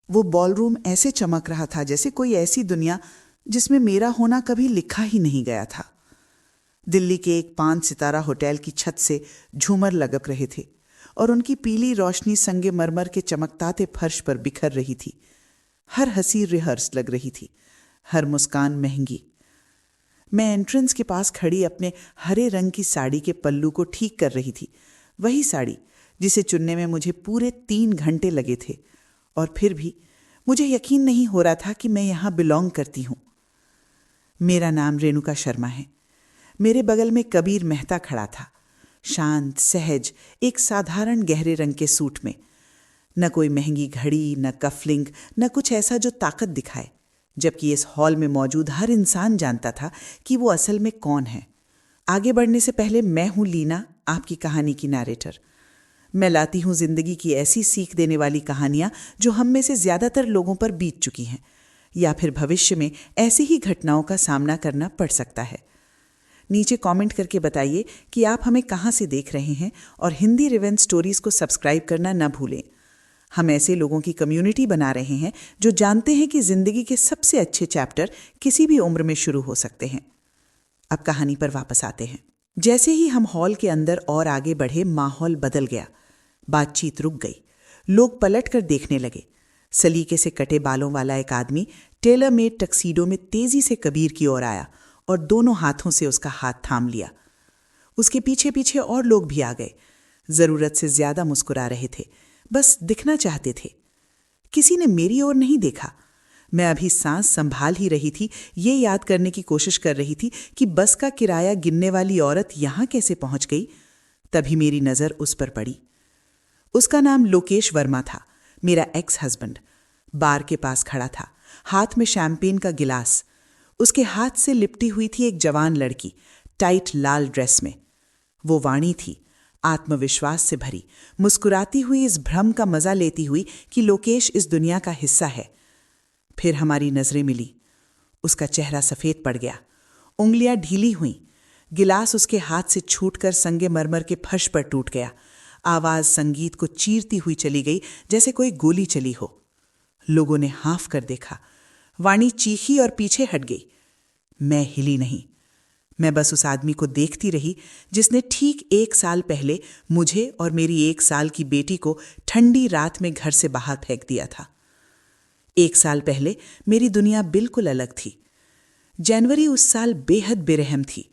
वो बॉलरूम ऐसे चमक रहा था जैसे कोई ऐसी दुनिया जिसमें मेरा होना कभी लिखा ही नहीं गया था। दिल्ली के एक 5 सितारा होटल की छत से झूमर लटक रहे थे और उनकी पीली रोशनी संगे मरमर के चमकताते फर्श पर बिखर रही थी। हर हंसी रिहर्स लग रही थी, हर मुस्कान महंगी। मैं एंट्रेंस के पास खड़ी अपने हरे रंग की साड़ी के पल्लू को ठीक कर रही थी, वही साड़ी जिसे चुनने में मुझे पूरे 3 घंटे लगे थे, और फिर भी मुझे यकीन नहीं हो रहा था कि मैं यहाँ बिलोंग करती हूँ। मेरा नाम रेणुका शर्मा है। मेरे बगल में कबीर मेहता खड़ा था, शांत, सहज, एक साधारण गहरे रंग के सूट में। न कोई महंगी घड़ी, न कफलिंग, न कुछ ऐसा जो ताकत दिखाए, जबकि इस हॉल में मौजूद हर इंसान जानता था कि वो असल में कौन है। आगे बढ़ने से पहले, मैं हूं लीना, आपकी कहानी की नैरेटर। मैं लाती हूं जिंदगी की ऐसी सीख देने वाली कहानियां जो हम में से ज्यादातर लोगों पर बीत चुकी हैं, या फिर भविष्य में ऐसी ही घटनाओं का सामना करना पड़ सकता है। नीचे कमेंट करके बताइए कि आप हमें कहां से देख रहे हैं, और हिंदी रिवेंज स्टोरीज को सब्सक्राइब करना न भूलें। हम ऐसे लोगों की कम्युनिटी बना रहे हैं जो जानते हैं कि जिंदगी के सबसे अच्छे चैप्टर किसी भी उम्र में शुरू हो सकते हैं। अब कहानी पर वापस आते हैं। जैसे ही हम हॉल के अंदर और आगे बढ़े, माहौल बदल गया। बातचीत रुक गई। लोग पलट कर देखने लगे। सलीके से कटे बालों वाला एक आदमी टेलर मेड टक्सीडो में तेजी से कबीर की ओर आया और दोनों हाथों से उसका हाथ थाम लिया। उसके पीछे पीछे और लोग भी आ गए। जरूरत से ज्यादा मुस्कुरा रहे थे, बस दिखना चाहते थे। किसी ने मेरी ओर नहीं देखा। मैं अभी सांस संभाल ही रही थी, ये याद करने की कोशिश कर रही थी कि बस का किराया गिनने वाली औरत यहां कैसे पहुंच गई। तभी मेरी नजर उस पर पड़ी। उसका नाम लोकेश वर्मा था, मेरा एक्स हस्बैंड। बार के पास खड़ा था, हाथ में शैंपेन का गिलास। उसके हाथ से लिपटी हुई थी एक जवान लड़की, टाइट लाल ड्रेस में। वो वाणी थी, आत्मविश्वास से भरी, मुस्कुराती हुई, इस भ्रम का मजा लेती हुई कि लोकेश इस दुनिया का हिस्सा है। फिर हमारी नजरें मिली। उसका चेहरा सफेद पड़ गया, उंगलियां ढीली हुईं। गिलास उसके हाथ से छूटकर संगे मरमर के फर्श पर टूट गया। आवाज संगीत को चीरती हुई चली गई, जैसे कोई गोली चली हो। लोगों ने हाफ कर देखा। वाणी चीखी और पीछे हट गई। मैं हिली नहीं। मैं बस उस आदमी को देखती रही जिसने ठीक 1 साल पहले मुझे और मेरी 1 साल की बेटी को ठंडी रात में घर से बाहर फेंक दिया था। 1 साल पहले मेरी दुनिया बिल्कुल अलग थी। जनवरी उस साल बेहद बेरहम थी।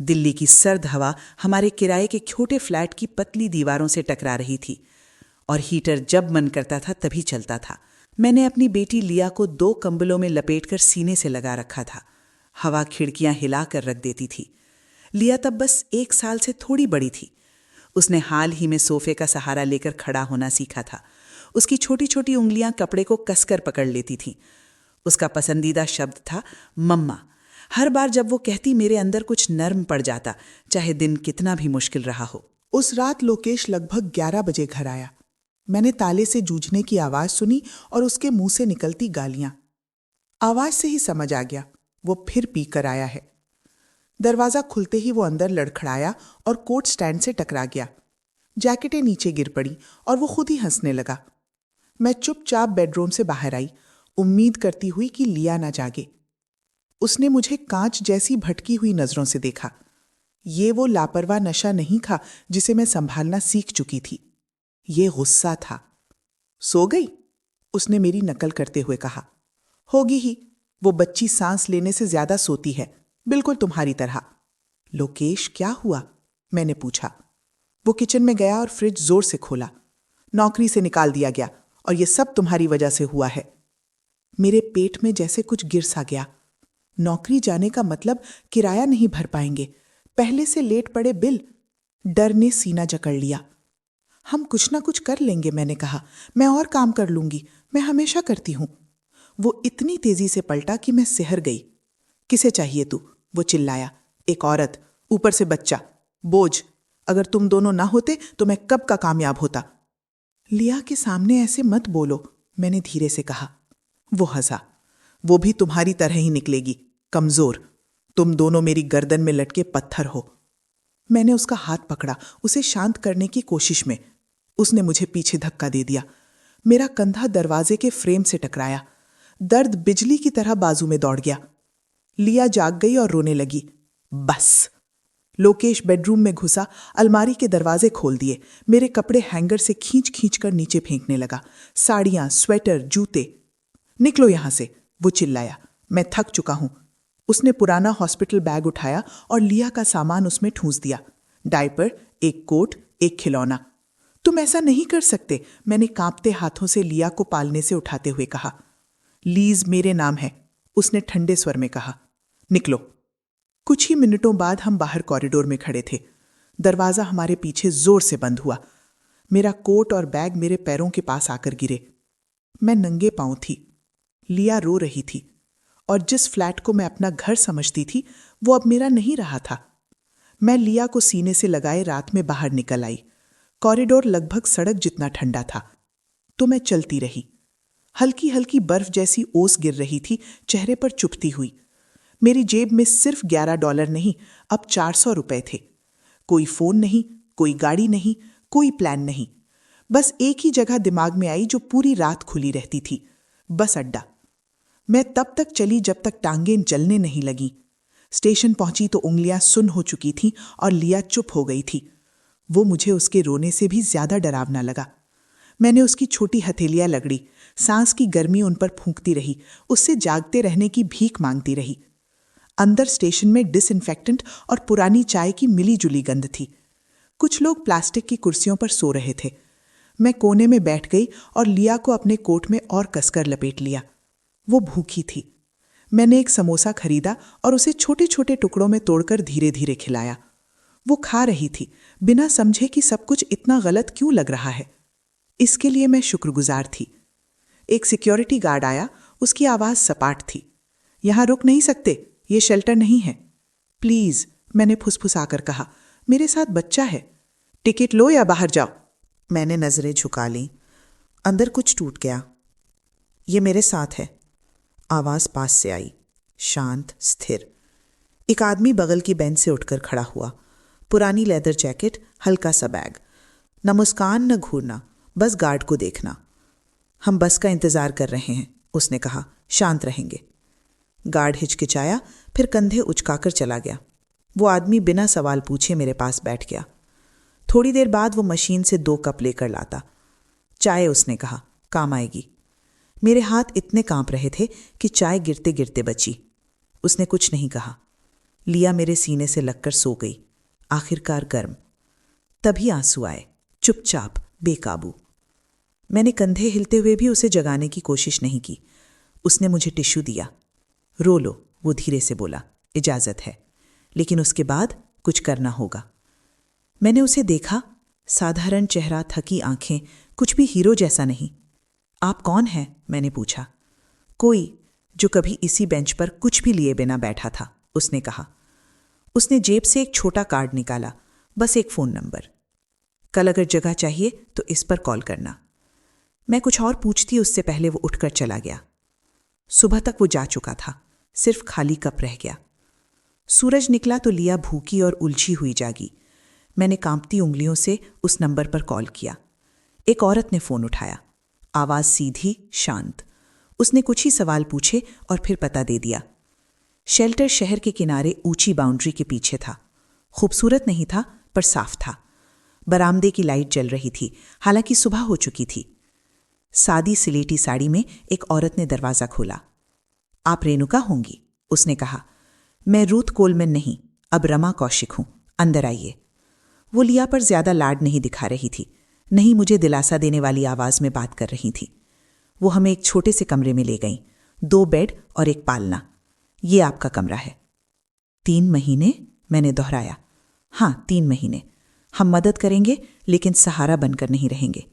दिल्ली की सर्द हवा हमारे किराए के छोटे फ्लैट की पतली दीवारों से टकरा रही थी, और हीटर जब मन करता था तभी चलता था। मैंने अपनी बेटी लिया को 2 कंबलों में लपेटकर सीने से लगा रखा था। हवा खिड़कियां हिलाकर रख देती थी। लिया तब बस 1 साल से थोड़ी बड़ी थी। उसने हाल ही में सोफे का सहारा लेकर खड़ा होना सीखा था। उसकी छोटी छोटी उंगलियां कपड़े को कसकर पकड़ लेती थीं। उसका पसंदीदा शब्द था मम्मा। हर बार जब वो कहती, मेरे अंदर कुछ नर्म पड़ जाता, चाहे दिन कितना भी मुश्किल रहा हो। उस रात लोकेश लगभग 11 बजे घर आया। मैंने ताले से जूझने की आवाज सुनी और उसके मुंह से निकलती गालियां। आवाज से ही समझ आ गया वो फिर पी कर आया है। दरवाजा खुलते ही वो अंदर लड़खड़ाया और कोट स्टैंड से टकरा गया। जैकेटें नीचे गिर पड़ी और वो खुद ही हंसने लगा। मैं चुपचाप बेडरूम से बाहर आई, उम्मीद करती हुई कि लिया ना जागे। उसने मुझे कांच जैसी भटकी हुई नजरों से देखा। ये वो लापरवाह नशा नहीं था जिसे मैं संभालना सीख चुकी थी। ये गुस्सा था। सो गई? उसने मेरी नकल करते हुए कहा। होगी ही, वो बच्ची सांस लेने से ज्यादा सोती है, बिल्कुल तुम्हारी तरह। लोकेश, क्या हुआ? मैंने पूछा। वो किचन में गया और फ्रिज जोर से खोला। नौकरी से निकाल दिया गया और ये सब तुम्हारी वजह से हुआ है। मेरे पेट में जैसे कुछ गिर सा गया। नौकरी जाने का मतलब किराया नहीं भर पाएंगे, पहले से लेट पड़े बिल। डर ने सीना जकड़ लिया। हम कुछ ना कुछ कर लेंगे, मैंने कहा। मैं और काम कर लूंगी, मैं हमेशा करती हूं। वो इतनी तेजी से पलटा कि मैं सिहर गई। किसे चाहिए तू? वो चिल्लाया। एक औरत, ऊपर से बच्चा, बोझ। अगर तुम दोनों ना होते तो मैं कब का कामयाब होता। लिया के सामने ऐसे मत बोलो, मैंने धीरे से कहा। वो हंसा। वो भी तुम्हारी तरह ही निकलेगी, कमजोर। तुम दोनों मेरी गर्दन में लटके पत्थर हो। मैंने उसका हाथ पकड़ा, उसे शांत करने की कोशिश में। उसने मुझे पीछे धक्का दे दिया। मेरा कंधा दरवाजे के फ्रेम से टकराया। दर्द बिजली की तरह बाजू में दौड़ गया। लिया जाग गई और रोने लगी। बस। लोकेश बेडरूम में घुसा, अलमारी के दरवाजे खोल दिए, मेरे कपड़े हैंगर से खींच खींच कर नीचे फेंकने लगा। साड़ियां, स्वेटर, जूते। निकलो यहां से, वो चिल्लाया। मैं थक चुका हूं। उसने पुराना हॉस्पिटल बैग उठाया और लिया का सामान उसमें ठूंस दिया। डायपर, एक कोट, एक खिलौना। तुम ऐसा नहीं कर सकते, मैंने कांपते हाथों से लिया को पालने से उठाते हुए कहा। लीज मेरे नाम है, उसने ठंडे स्वर में कहा। निकलो। कुछ ही मिनटों बाद हम बाहर कॉरिडोर में खड़े थे। दरवाजा हमारे पीछे जोर से बंद हुआ। मेरा कोट और बैग मेरे पैरों के पास आकर गिरे। मैं नंगे पांव थी। लिया रो रही थी और जिस फ्लैट को मैं अपना घर समझती थी वो अब मेरा नहीं रहा था। मैं लिया को सीने से लगाए रात में बाहर निकल आई। कॉरिडोर लगभग सड़क जितना ठंडा था, तो मैं चलती रही। हल्की हल्की बर्फ जैसी ओस गिर रही थी, चेहरे पर चुभती हुई। मेरी जेब में सिर्फ $11 नहीं, अब 400 रुपए थे। कोई फोन नहीं, कोई गाड़ी नहीं, कोई प्लान नहीं। बस एक ही जगह दिमाग में आई जो पूरी रात खुली रहती थी, बस अड्डा। मैं तब तक चली जब तक टांगें जलने नहीं लगी। स्टेशन पहुंची तो उंगलियां सुन्न हो चुकी थीं और लिया चुप हो गई थी। वो मुझे उसके रोने से भी ज्यादा डरावना लगा। मैंने उसकी छोटी हथेलियां लगड़ी, सांस की गर्मी उन पर फूंकती रही, उससे जागते रहने की भीख मांगती रही। अंदर स्टेशन में डिसइंफेक्टेंट और पुरानी चाय की मिली जुली गंध थी। कुछ लोग प्लास्टिक की कुर्सियों पर सो रहे थे। मैं कोने में बैठ गई और लिया को अपने कोट में और कसकर लपेट लिया। वो भूखी थी। मैंने एक समोसा खरीदा और उसे छोटे छोटे टुकड़ों में तोड़कर धीरे धीरे खिलाया। वो खा रही थी, बिना समझे कि सब कुछ इतना गलत क्यों लग रहा है। इसके लिए मैं शुक्रगुजार थी। एक सिक्योरिटी गार्ड आया, उसकी आवाज सपाट थी। यहां रुक नहीं सकते, ये शेल्टर नहीं है। प्लीज, मैंने फुसफुसाकर कहा, मेरे साथ बच्चा है। टिकट लो या बाहर जाओ। मैंने नजरें झुका लीं। अंदर कुछ टूट गया। ये मेरे साथ है। आवाज पास से आई, शांत, स्थिर। एक आदमी बगल की बेंच से उठकर खड़ा हुआ। पुरानी लेदर जैकेट, हल्का सा बैग। न मुस्कान न घूरना, बस गार्ड को देखना। हम बस का इंतजार कर रहे हैं, उसने कहा। शांत रहेंगे। गार्ड हिचकिचाया, फिर कंधे उचकाकर चला गया। वो आदमी बिना सवाल पूछे मेरे पास बैठ गया। थोड़ी देर बाद वो मशीन से 2 कप लेकर लाता। चाय, उसने कहा, काम आएगी। मेरे हाथ इतने कांप रहे थे कि चाय गिरते गिरते बची। उसने कुछ नहीं कहा। लिया मेरे सीने से लगकर सो गई, आखिरकार गर्म। तभी आंसू आए, चुपचाप, बेकाबू। मैंने कंधे हिलते हुए भी उसे जगाने की कोशिश नहीं की। उसने मुझे टिश्यू दिया। रो लो, वो धीरे से बोला, इजाजत है, लेकिन उसके बाद कुछ करना होगा। मैंने उसे देखा, साधारण चेहरा, थकी आंखें, कुछ भी हीरो जैसा नहीं। आप कौन हैं? मैंने पूछा। कोई जो कभी इसी बेंच पर कुछ भी लिए बिना बैठा था, उसने कहा। उसने जेब से एक छोटा कार्ड निकाला, बस एक फोन नंबर। कल अगर जगह चाहिए तो इस पर कॉल करना। मैं कुछ और पूछती उससे पहले वो उठकर चला गया। सुबह तक वो जा चुका था, सिर्फ खाली कप रह गया। सूरज निकला तो लिया भूखी और उलझी हुई जागी। मैंने कांपती उंगलियों से उस नंबर पर कॉल किया। एक औरत ने फोन उठाया, आवाज सीधी, शांत। उसने कुछ ही सवाल पूछे और फिर पता दे दिया। शेल्टर शहर के किनारे ऊंची बाउंड्री के पीछे था। खूबसूरत नहीं था, पर साफ था। बरामदे की लाइट जल रही थी, हालांकि सुबह हो चुकी थी। सादी सिलेटी साड़ी में एक औरत ने दरवाजा खोला। आप रेणुका होंगी, उसने कहा। मैं रूथ कोलमैन नहीं, अब रमा कौशिक हूं, अंदर आइए। वो लिया पर ज्यादा लाड नहीं दिखा रही थी, नहीं मुझे दिलासा देने वाली आवाज में बात कर रही थी। वो हमें एक छोटे से कमरे में ले गईं, 2 बेड और एक पालना। ये आपका कमरा है। 3 महीने? मैंने दोहराया। हाँ, 3 महीने। हम मदद करेंगे, लेकिन सहारा बनकर नहीं रहेंगे।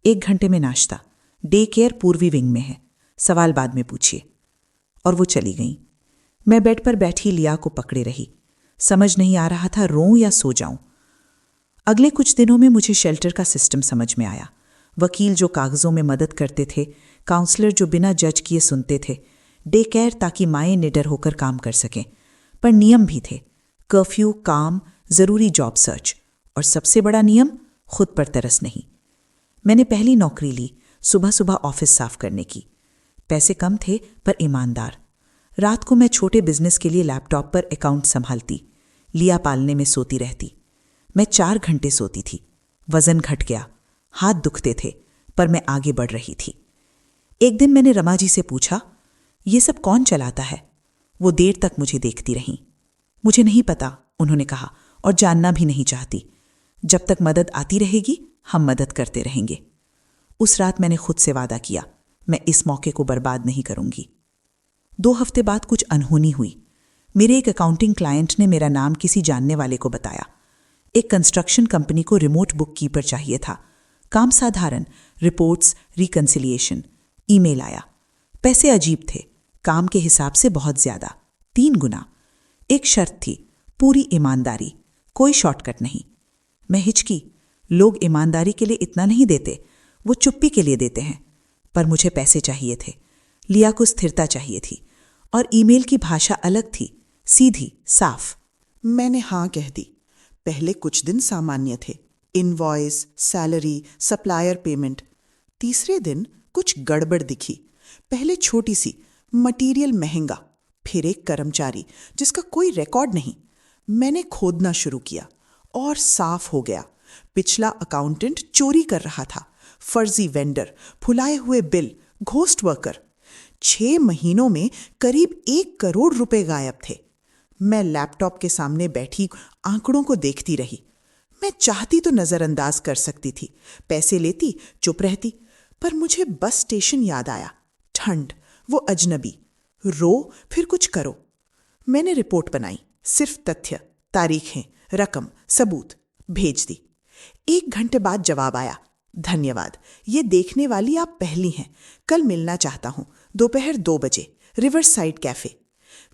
1 घंटे में नाश्ता। डे केयर पूर्वी विंग में है, सवाल बाद में पूछिए। और वो चली गई। मैं बेड पर बैठी लिया को पकड़े रही। समझ नहीं आ रहा था रोऊं या सो जाऊं। अगले कुछ दिनों में मुझे शेल्टर का सिस्टम समझ में आया। वकील जो कागजों में मदद करते थे, काउंसलर जो बिना जज किए सुनते थे, डे केयर ताकि माएँ निडर होकर काम कर सकें। पर नियम भी थे, कर्फ्यू, काम, जरूरी जॉब सर्च, और सबसे बड़ा नियम, खुद पर तरस नहीं। मैंने पहली नौकरी ली, सुबह सुबह ऑफिस साफ करने की। पैसे कम थे पर ईमानदार। रात को मैं छोटे बिजनेस के लिए लैपटॉप पर अकाउंट संभालती, लिया पालने में सोती रहती। मैं 4 घंटे सोती थी। वजन घट गया, हाथ दुखते थे, पर मैं आगे बढ़ रही थी। एक दिन मैंने रमा जी से पूछा, ये सब कौन चलाता है? वो देर तक मुझे देखती रहीं। मुझे नहीं पता, उन्होंने कहा, और जानना भी नहीं चाहती। जब तक मदद आती रहेगी हम मदद करते रहेंगे। उस रात मैंने खुद से वादा किया, मैं इस मौके को बर्बाद नहीं करूंगी। 2 हफ्ते बाद कुछ अनहोनी हुई। मेरे एक अकाउंटिंग क्लाइंट ने मेरा नाम किसी जानने वाले को बताया। एक कंस्ट्रक्शन कंपनी को रिमोट बुक कीपर चाहिए था। काम साधारण, रिपोर्ट्स, रिकंसिलिएशन। ईमेल आया। पैसे अजीब थे, काम के हिसाब से बहुत ज्यादा, 3 गुना। एक शर्त थी, पूरी ईमानदारी, कोई शॉर्टकट नहीं। मैं हिचकी। लोग ईमानदारी के लिए इतना नहीं देते, वो चुप्पी के लिए देते हैं। पर मुझे पैसे चाहिए थे, लिया को स्थिरता चाहिए थी, और ईमेल की भाषा अलग थी, सीधी, साफ। मैंने हाँ कह दी। पहले कुछ दिन सामान्य थे, इनवॉइस, सैलरी, सप्लायर पेमेंट। तीसरे दिन कुछ गड़बड़ दिखी। पहले छोटी सी, मटीरियल महंगा, फिर एक कर्मचारी जिसका कोई रिकॉर्ड नहीं। मैंने खोदना शुरू किया और साफ हो गया। पिछला अकाउंटेंट चोरी कर रहा था, फर्जी वेंडर, फुलाए हुए बिल, घोस्ट वर्कर। 6 महीनों में करीब 1 करोड़ रुपए गायब थे। मैं लैपटॉप के सामने बैठी आंकड़ों को देखती रही। मैं चाहती तो नजरअंदाज कर सकती थी, पैसे लेती, चुप रहती, पर मुझे बस स्टेशन याद आया। ठंड, वो अजनबी, रो फिर कुछ करो। मैंने रिपोर्ट बनाई, सिर्फ तथ्य, तारीखें, रकम, सबूत, भेज दी। 1 घंटे बाद जवाब आया, धन्यवाद, ये देखने वाली आप पहली हैं। कल मिलना चाहता हूं, दोपहर 2 बजे, रिवर साइड कैफे।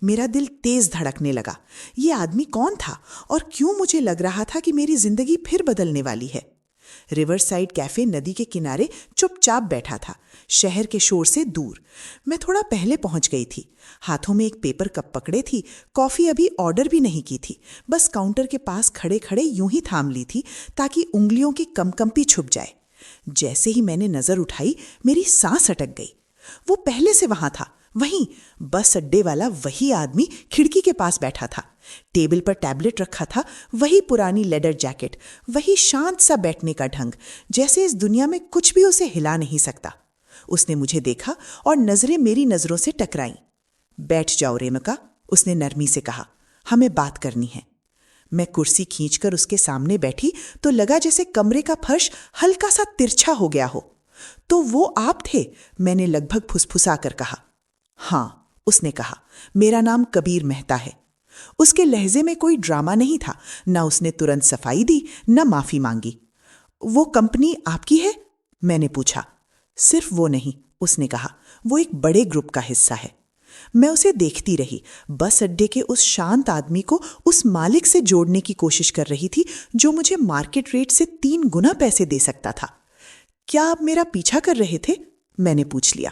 मेरा दिल तेज धड़कने लगा। ये आदमी कौन था और क्यों मुझे लग रहा था कि मेरी जिंदगी फिर बदलने वाली है। रिवर साइड कैफे नदी के किनारे चुपचाप बैठा था, शहर के शोर से दूर। मैं थोड़ा पहले पहुंच गई थी। हाथों में एक पेपर कप पकड़े थी। कॉफी अभी ऑर्डर भी नहीं की थी, बस काउंटर के पास खड़े खड़े यूं ही थाम ली थी ताकि उंगलियों की कंपी छुप जाए। जैसे ही मैंने नजर उठाई, मेरी सांस अटक गई। वो पहले से वहां था, वहीं बस अड्डे वाला वही आदमी खिड़की के पास बैठा था। टेबल पर टैबलेट रखा था, वही पुरानी लेदर जैकेट, वही शांत सा बैठने का ढंग, जैसे इस दुनिया में कुछ भी उसे हिला नहीं सकता। उसने मुझे देखा और नजरें मेरी नजरों से टकराईं। बैठ जाओ रेमका, उसने नरमी से कहा, हमें बात करनी है। मैं कुर्सी खींचकर उसके सामने बैठी तो लगा जैसे कमरे का फर्श हल्का सा तिरछा हो गया हो। तो वो आप थे? मैंने लगभग फुसफुसा कर कहा। हाँ, उसने कहा, मेरा नाम कबीर मेहता है। उसके लहजे में कोई ड्रामा नहीं था, ना उसने तुरंत सफाई दी, ना माफी मांगी। वो कंपनी आपकी है? मैंने पूछा। सिर्फ वो नहीं, उसने कहा, वो एक बड़े ग्रुप का हिस्सा है। मैं उसे देखती रही। बस अड्डे के उस शांत आदमी को उस मालिक से जोड़ने की कोशिश कर रही थी जो मुझे मार्केट रेट से 3 गुना पैसे दे सकता था। क्या आप मेरा पीछा कर रहे थे? मैंने पूछ लिया।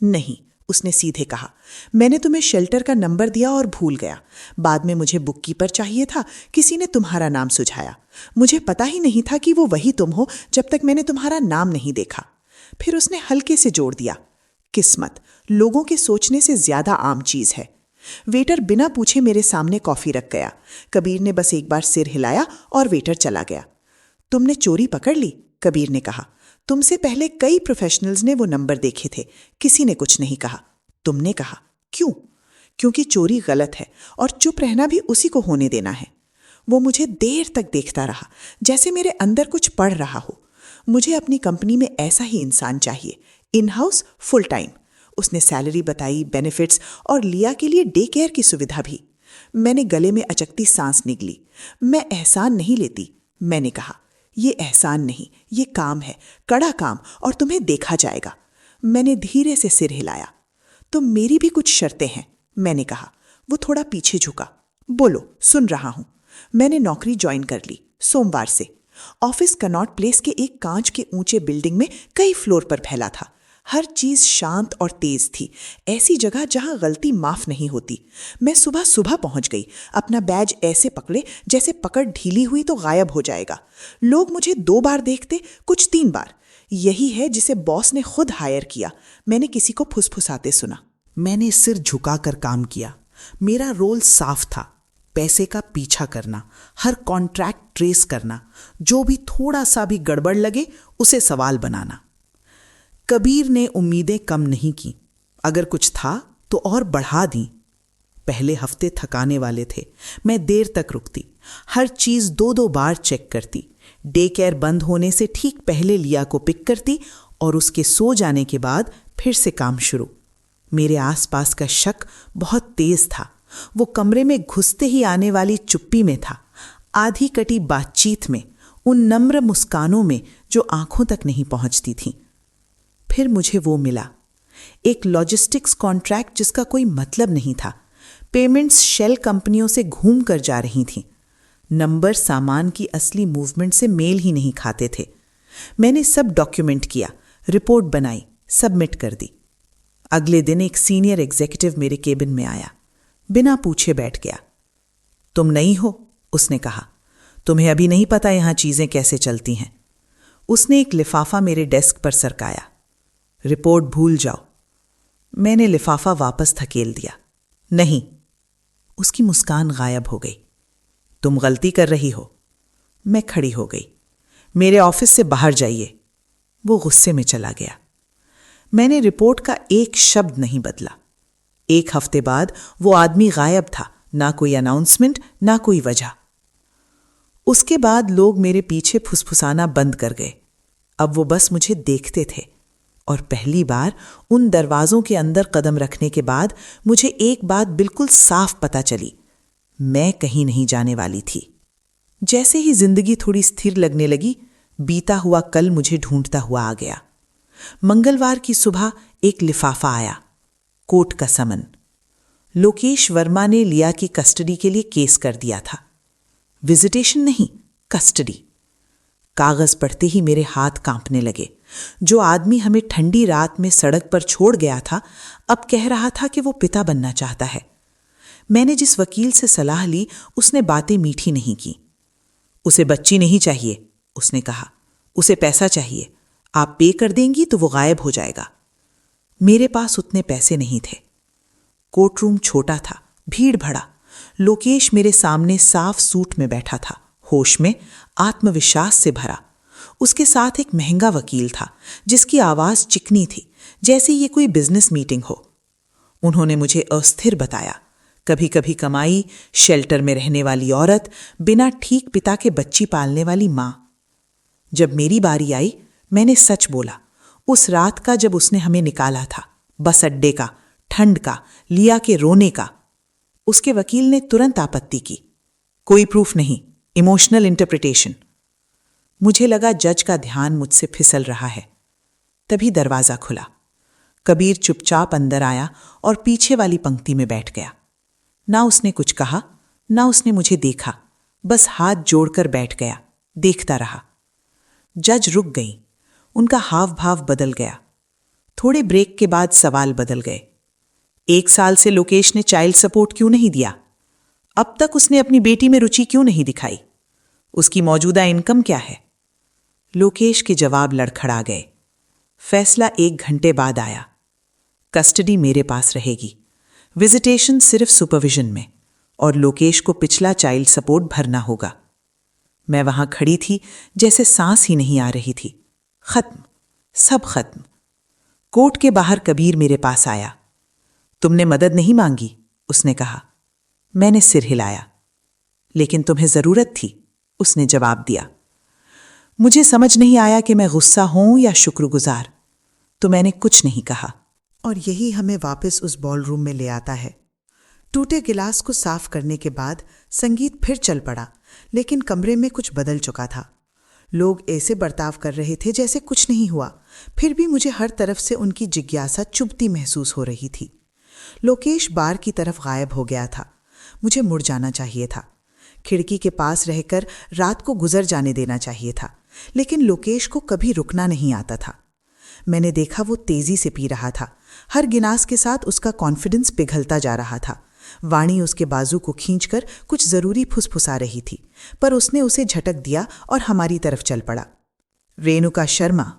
नहीं, उसने सीधे कहा, मैंने तुम्हें शेल्टर का नंबर दिया और भूल गया। बाद में मुझे बुककीपर चाहिए था, किसी ने तुम्हारा नाम सुझाया। मुझे पता ही नहीं था कि वो वही तुम हो जब तक मैंने तुम्हारा नाम नहीं देखा। फिर उसने हल्के से जोड़ दिया, किस्मत लोगों के सोचने से ज्यादा आम चीज है। वेटर बिना पूछे मेरे सामने कॉफी रख गया। कबीर ने बस एक बार सिर हिलाया और वेटर चला गया। तुमने चोरी पकड़ ली? कबीर ने कहा। तुमसे पहले कई प्रोफेशनल्स ने वो नंबर देखे थे, किसी ने कुछ नहीं कहा। तुमने कहा, क्यों? क्योंकि चोरी गलत है और चुप रहना भी उसी को होने देना है। वो मुझे देर तक देखता रहा, जैसे मेरे अंदर कुछ पढ़ रहा हो। मुझे अपनी कंपनी में ऐसा ही इंसान चाहिए, इन हाउस, फुल टाइम। उसने सैलरी बताई, बेनिफिट्स और लिया के लिए डे केयर की सुविधा भी। मैंने गले में अचकती सांस निगली। मैं एहसान नहीं लेती, मैंने कहा। ये एहसान नहीं, ये काम है, कड़ा काम, और तुम्हें देखा जाएगा। मैंने धीरे से सिर हिलाया। तो मेरी भी कुछ शर्तें हैं, मैंने कहा। वो थोड़ा पीछे झुका। बोलो, सुन रहा हूं। मैंने नौकरी ज्वाइन कर ली, सोमवार से। ऑफिस कनॉट प्लेस के एक कांच के ऊंचे बिल्डिंग में कई फ्लोर पर फैला था। हर चीज शांत और तेज थी, ऐसी जगह जहां गलती माफ नहीं होती। मैं सुबह सुबह पहुंच गई, अपना बैज ऐसे पकड़े जैसे पकड़ ढीली हुई तो गायब हो जाएगा। लोग मुझे 2 बार देखते, कुछ 3 बार। यही है जिसे बॉस ने खुद हायर किया, मैंने किसी को फुसफुसाते सुना। मैंने सिर झुकाकर काम किया। मेरा रोल साफ था, पैसे का पीछा करना, हर कॉन्ट्रैक्ट ट्रेस करना, जो भी थोड़ा सा भी गड़बड़ लगे उसे सवाल बनाना। कबीर ने उम्मीदें कम नहीं की, अगर कुछ था तो और बढ़ा दी। पहले हफ्ते थकाने वाले थे। मैं देर तक रुकती, हर चीज 2-2 बार चेक करती। डे केयर बंद होने से ठीक पहले लिया को पिक करती और उसके सो जाने के बाद फिर से काम शुरू। मेरे आसपास का शक बहुत तेज था। वो कमरे में घुसते ही आने वाली चुप्पी में था, आधी कटी बातचीत में, उन नम्र मुस्कानों में जो आंखों तक नहीं पहुंचती थीं। फिर मुझे वो मिला, एक लॉजिस्टिक्स कॉन्ट्रैक्ट जिसका कोई मतलब नहीं था। पेमेंट्स शेल कंपनियों से घूम कर जा रही थीं। नंबर सामान की असली मूवमेंट से मेल ही नहीं खाते थे। मैंने सब डॉक्यूमेंट किया, रिपोर्ट बनाई, सबमिट कर दी। अगले दिन एक सीनियर एग्जीक्यूटिव मेरे केबिन में आया, बिना पूछे बैठ गया। तुम नई हो, उसने कहा, तुम्हें अभी नहीं पता यहां चीजें कैसे चलती हैं। उसने एक लिफाफा मेरे डेस्क पर सरकाया। रिपोर्ट भूल जाओ। मैंने लिफाफा वापस धकेल दिया। नहीं। उसकी मुस्कान गायब हो गई। तुम गलती कर रही हो। मैं खड़ी हो गई। मेरे ऑफिस से बाहर जाइए। वो गुस्से में चला गया। मैंने रिपोर्ट का एक शब्द नहीं बदला। एक हफ्ते बाद वो आदमी गायब था, ना कोई अनाउंसमेंट, ना कोई वजह। उसके बाद लोग मेरे पीछे फुसफुसाना बंद कर गए। अब वो बस मुझे देखते थे। और पहली बार उन दरवाजों के अंदर कदम रखने के बाद मुझे एक बात बिल्कुल साफ पता चली, मैं कहीं नहीं जाने वाली थी। जैसे ही जिंदगी थोड़ी स्थिर लगने लगी, बीता हुआ कल मुझे ढूंढता हुआ आ गया। मंगलवार की सुबह एक लिफाफा आया, कोर्ट का समन। लोकेश वर्मा ने लिया की कस्टडी के लिए केस कर दिया था। विजिटेशन नहीं, कस्टडी। कागज पढ़ते ही मेरे हाथ कांपने लगे। जो आदमी हमें ठंडी रात में सड़क पर छोड़ गया था, अब कह रहा था कि वो पिता बनना चाहता है। मैंने जिस वकील से सलाह ली, उसने बातें मीठी नहीं की। उसे बच्ची नहीं चाहिए, उसने कहा। उसे पैसा चाहिए, आप पे कर देंगी तो वो गायब हो जाएगा। मेरे पास उतने पैसे नहीं थे। कोर्टरूम छोटा था, भीड़ भड़ा। लोकेश मेरे सामने साफ सूट में बैठा था, होश में, आत्मविश्वास से भरा। उसके साथ एक महंगा वकील था, जिसकी आवाज चिकनी थी, जैसे ये कोई बिजनेस मीटिंग हो। उन्होंने मुझे अस्थिर बताया, कभी कभी कमाई, शेल्टर में रहने वाली औरत, बिना ठीक पिता के बच्ची पालने वाली मां। जब मेरी बारी आई, मैंने सच बोला। उस रात का जब उसने हमें निकाला था, बस अड्डे का, ठंड का, लिया के रोने का। उसके वकील ने तुरंत आपत्ति की। कोई प्रूफ नहीं, इमोशनल इंटरप्रिटेशन। मुझे लगा जज का ध्यान मुझसे फिसल रहा है। तभी दरवाजा खुला। कबीर चुपचाप अंदर आया और पीछे वाली पंक्ति में बैठ गया। ना उसने कुछ कहा, ना उसने मुझे देखा, बस हाथ जोड़कर बैठ गया, देखता रहा। जज रुक गई। उनका हाव भाव बदल गया। थोड़े ब्रेक के बाद सवाल बदल गए। 1 साल से लोकेश ने चाइल्ड सपोर्ट क्यों नहीं दिया? अब तक उसने अपनी बेटी में रुचि क्यों नहीं दिखाई? उसकी मौजूदा इनकम क्या है? लोकेश के जवाब लड़खड़ा गए। फैसला 1 घंटे बाद आया। कस्टडी मेरे पास रहेगी, विजिटेशन सिर्फ सुपरविजन में, और लोकेश को पिछला चाइल्ड सपोर्ट भरना होगा। मैं वहां खड़ी थी जैसे सांस ही नहीं आ रही थी। खत्म, सब खत्म। कोर्ट के बाहर कबीर मेरे पास आया। तुमने मदद नहीं मांगी, उसने कहा। मैंने सिर हिलाया। लेकिन तुम्हें जरूरत थी, उसने जवाब दिया। मुझे समझ नहीं आया कि मैं गुस्सा हूं या शुक्रगुजार, तो मैंने कुछ नहीं कहा। और यही हमें वापस उस बॉलरूम में ले आता है। टूटे गिलास को साफ करने के बाद संगीत फिर चल पड़ा, लेकिन कमरे में कुछ बदल चुका था। लोग ऐसे बर्ताव कर रहे थे जैसे कुछ नहीं हुआ। फिर भी मुझे हर तरफ से उनकी जिज्ञासा चुभती महसूस हो रही थी। लोकेश बार की तरफ गायब हो गया था। मुझे मुड़ जाना चाहिए था, खिड़की के पास रहकर रात को गुजर जाने देना चाहिए था, लेकिन लोकेश को कभी रुकना नहीं आता था। मैंने देखा वो तेजी से पी रहा था। हर गिलास के साथ उसका कॉन्फिडेंस पिघलता जा रहा था। वाणी उसके बाजू को खींचकर कुछ जरूरी फुसफुसा रही थी, पर उसने उसे झटक दिया और हमारी तरफ चल पड़ा। रेणुका शर्मा,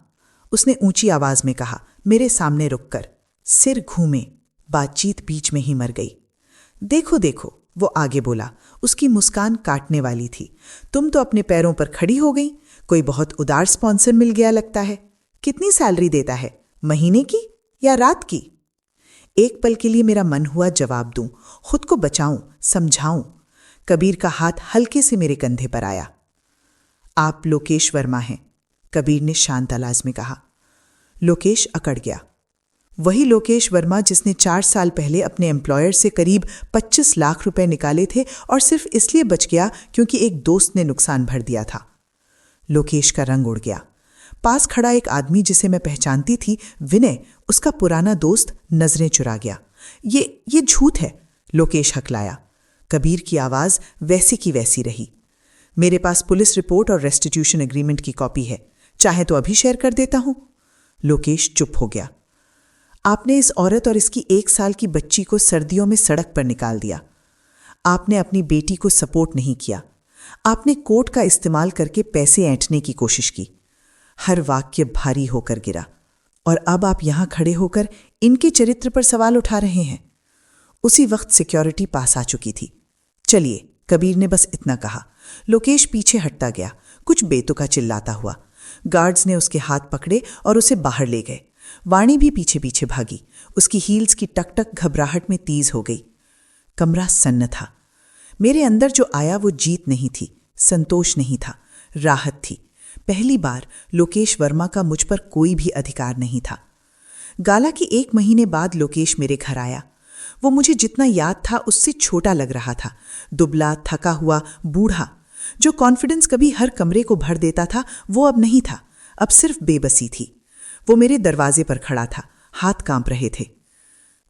उसने ऊंची आवाज में कहा, मेरे सामने रुककर। सिर घूमे, बातचीत बीच में ही मर गई। देखो देखो, वो आगे बोला, उसकी मुस्कान काटने वाली थी। तुम तो अपने पैरों पर खड़ी हो गई। कोई बहुत उदार स्पॉन्सर मिल गया लगता है। कितनी सैलरी देता है, महीने की या रात की? एक पल के लिए मेरा मन हुआ जवाब दूं, खुद को बचाऊं, समझाऊं। कबीर का हाथ हल्के से मेरे कंधे पर आया। आप लोकेश वर्मा हैं, कबीर ने शांत आवाज में कहा। लोकेश अकड़ गया। वही लोकेश वर्मा जिसने 4 साल पहले अपने एम्प्लॉयर से करीब 25 लाख रुपए निकाले थे और सिर्फ इसलिए बच गया क्योंकि एक दोस्त ने नुकसान भर दिया था। लोकेश का रंग उड़ गया। पास खड़ा एक आदमी जिसे मैं पहचानती थी, विनय, उसका पुराना दोस्त, नजरें चुरा गया। ये झूठ है, लोकेश हकलाया। कबीर की आवाज वैसी की वैसी रही। मेरे पास पुलिस रिपोर्ट और रेस्टिट्यूशन एग्रीमेंट की कॉपी है, चाहे तो अभी शेयर कर देता हूं। लोकेश चुप हो गया। आपने इस औरत और इसकी 1 साल की बच्ची को सर्दियों में सड़क पर निकाल दिया। आपने अपनी बेटी को सपोर्ट नहीं किया। आपने कोर्ट का इस्तेमाल करके पैसे ऐंठने की कोशिश की। हर वाक्य भारी होकर गिरा। और अब आप यहां खड़े होकर इनके चरित्र पर सवाल उठा रहे हैं। उसी वक्त सिक्योरिटी पास आ चुकी थी। चलिए, कबीर ने बस इतना कहा। लोकेश पीछे हटता गया, कुछ बेतुका चिल्लाता हुआ। गार्ड्स ने उसके हाथ पकड़े और उसे बाहर ले गए। वाणी भी पीछे पीछे भागी। उसकी हील्स की टक-टक घबराहट में तेज हो गई। कमरा सन्न था। मेरे अंदर जो आया वो जीत नहीं थी, संतोष नहीं था, राहत थी। पहली बार लोकेश वर्मा का मुझ पर कोई भी अधिकार नहीं था। गाला की 1 महीने बाद लोकेश मेरे घर आया। वो मुझे जितना याद था उससे छोटा लग रहा था। दुबला, थका हुआ, बूढ़ा। जो कॉन्फिडेंस कभी हर कमरे को भर देता था वो अब नहीं था, अब सिर्फ बेबसी थी। वो मेरे दरवाजे पर खड़ा था, हाथ कांप रहे थे।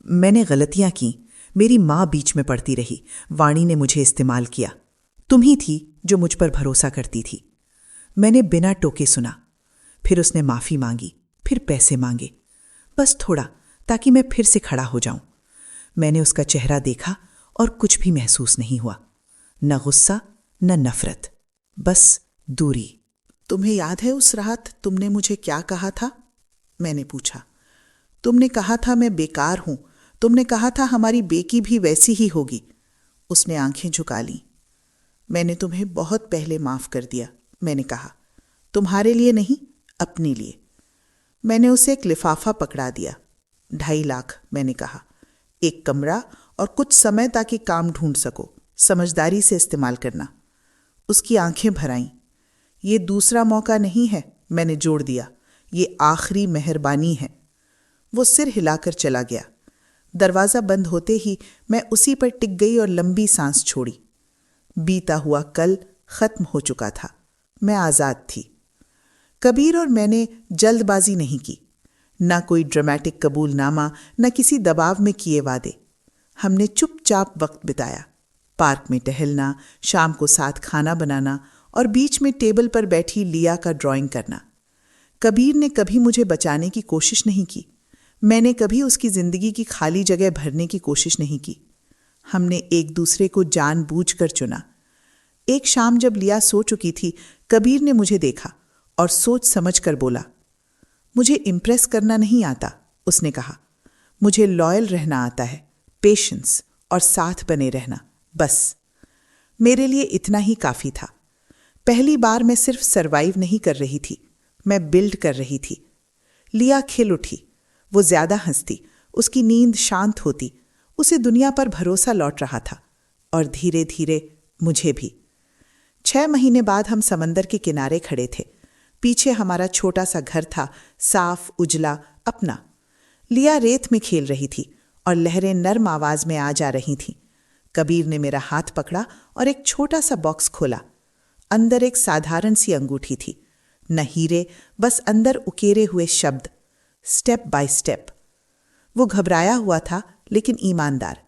मैंने गलतियां की, मेरी मां बीच में पड़ती रही। वाणी ने मुझे इस्तेमाल किया। तुम ही थी जो मुझ पर भरोसा करती थी। मैंने बिना टोके सुना। फिर उसने माफी मांगी, फिर पैसे मांगे, बस थोड़ा, ताकि मैं फिर से खड़ा हो जाऊं। मैंने उसका चेहरा देखा और कुछ भी महसूस नहीं हुआ, न गुस्सा न नफरत, बस दूरी। तुम्हें याद है उस रात तुमने मुझे क्या कहा था? मैंने पूछा। तुमने कहा था मैं बेकार हूं। तुमने कहा था हमारी बेकी भी वैसी ही होगी। उसने आंखें झुका लीं। मैंने तुम्हें बहुत पहले माफ कर दिया, मैंने कहा। तुम्हारे लिए नहीं, अपने लिए। मैंने उसे एक लिफाफा पकड़ा दिया। 2.5 लाख, मैंने कहा। एक कमरा और कुछ समय ताकि काम ढूंढ सको। समझदारी से इस्तेमाल करना। उसकी आंखें भर आईं। ये दूसरा मौका नहीं है, मैंने जोड़ दिया। ये आखिरी मेहरबानी है। वो सिर हिलाकर चला गया। दरवाज़ा बंद होते ही मैं उसी पर टिक गई और लंबी सांस छोड़ी। बीता हुआ कल खत्म हो चुका था। मैं आज़ाद थी। कबीर और मैंने जल्दबाजी नहीं की, न कोई ड्रामेटिक कबूलनामा, न किसी दबाव में किए वादे। हमने चुपचाप वक्त बिताया। पार्क में टहलना, शाम को साथ खाना बनाना और बीच में टेबल पर बैठी लिया का ड्राइंग करना। कबीर ने कभी मुझे बचाने की कोशिश नहीं की। मैंने कभी उसकी जिंदगी की खाली जगह भरने की कोशिश नहीं की। हमने एक दूसरे को जानबूझकर चुना। एक शाम जब लिया सो चुकी थी, कबीर ने मुझे देखा और सोच समझ कर बोला, मुझे इम्प्रेस करना नहीं आता, उसने कहा। मुझे लॉयल रहना आता है, पेशेंस और साथ बने रहना, बस। मेरे लिए इतना ही काफी था। पहली बार मैं सिर्फ सरवाइव नहीं कर रही थी, मैं बिल्ड कर रही थी। लिया खिल उठी। वो ज्यादा हंसती, उसकी नींद शांत होती, उसे दुनिया पर भरोसा लौट रहा था और धीरे धीरे मुझे भी। 6 महीने बाद हम समंदर के किनारे खड़े थे। पीछे हमारा छोटा सा घर था, साफ, उजला, अपना। लिया रेत में खेल रही थी और लहरें नर्म आवाज में आ जा रही थीं। कबीर ने मेरा हाथ पकड़ा और एक छोटा सा बॉक्स खोला। अंदर एक साधारण सी अंगूठी थी, न हीरे, बस अंदर उकेरे हुए शब्द, स्टेप बाय स्टेप। वो घबराया हुआ था लेकिन ईमानदार।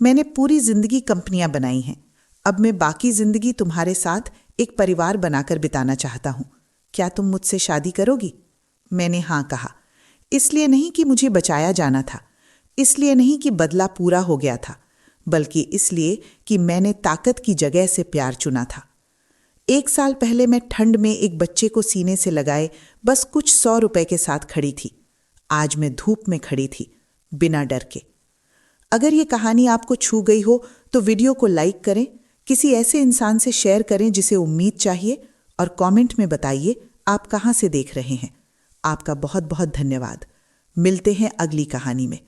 मैंने पूरी जिंदगी कंपनियां बनाई हैं, अब मैं बाकी जिंदगी तुम्हारे साथ एक परिवार बनाकर बिताना चाहता हूं। क्या तुम मुझसे शादी करोगी? मैंने हाँ कहा। इसलिए नहीं कि मुझे बचाया जाना था, इसलिए नहीं कि बदला पूरा हो गया था, बल्कि इसलिए कि मैंने ताकत की जगह से प्यार चुना था। 1 साल पहले मैं ठंड में एक बच्चे को सीने से लगाए बस कुछ 100 रुपए के साथ खड़ी थी। आज मैं धूप में खड़ी थी, बिना डर के। अगर ये कहानी आपको छू गई हो तो वीडियो को लाइक करें, किसी ऐसे इंसान से शेयर करें जिसे उम्मीद चाहिए, और कमेंट में बताइए आप कहाँ से देख रहे हैं। आपका बहुत बहुत धन्यवाद। मिलते हैं अगली कहानी में।